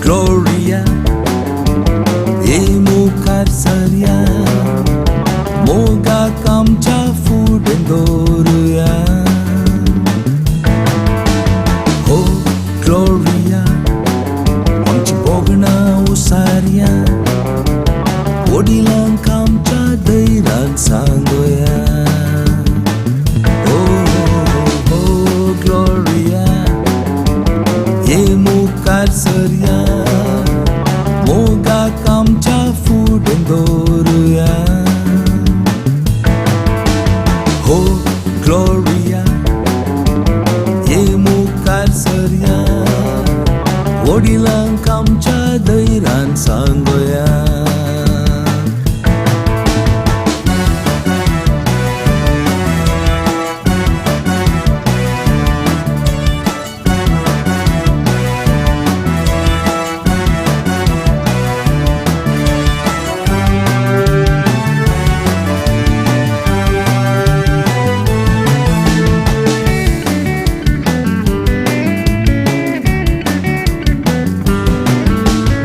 Gloria, Saria, Moga kamcha food and doruya. Oh Gloria, amchi bogna usaria, odilang kamcha dairan sangoya. Oh Gloria, Saria. Moga kamcha food and doruya. Oh Gloria, mukar saria, odilang kamcha dairan sangoya.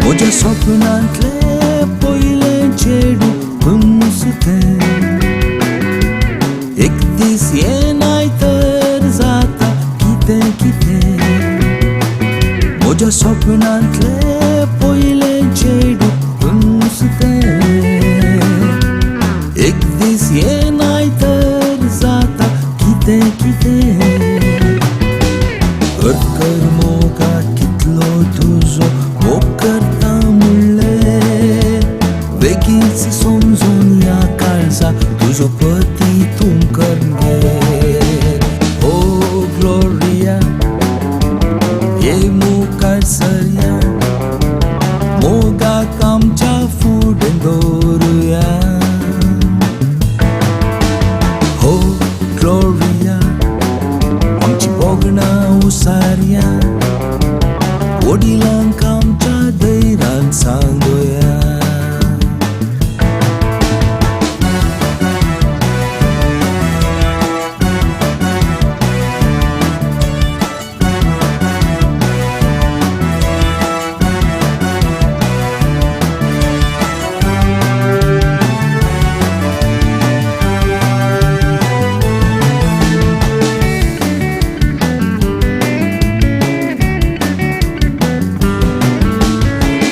Moja स्वप्नांतले पहिले चेडू तुमसुते एक दीस येनाय तर जाता किते किते मोजा स्वप्नांतले पहिले चेडू तुमसुते एक दीस येनाय तर जाता किते किते कर मोगा कितलो तुझो करता मुळे बेगीच समजून या काळजा तुझो पती तुम करगे. ओ ग्लोरिया, मुखार सरया, मोगा कामच्या फुडें दवरुया. हो ग्लोरिया, आमची बोगणां उसारया, वडिलांक आमच्या दैरान सांगोया.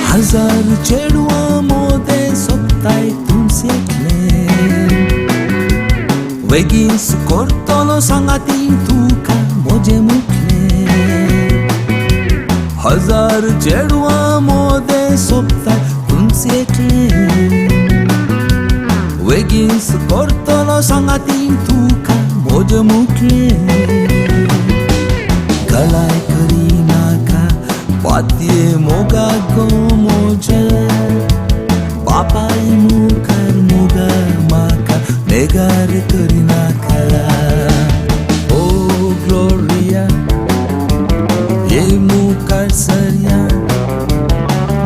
हजार चेडवा मोदे सोपताय तुमसेतले वेगीस करतलो सांगाती तुका मोजे मुखले. हजार चेडवा मोदे सोपताय तुमसेतले वेगीस करतलो सांगाती तुका मोजे मुखले. गलाय करिनाका पातये मोगा गो मोजे बापाय मुखार मोगा माका नेगार करिनाका. ओ ग्लोरिया, मुखार सरया,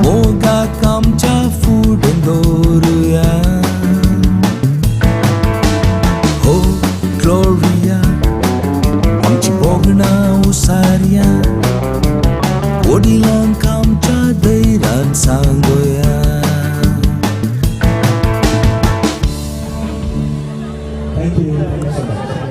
मोगा कामच्या फुडें दवरुया. हो ग्लोरिया, आमची बोगणां उसारया, वडिलांक आमच्या दैरान सांगोया. Thank you so much.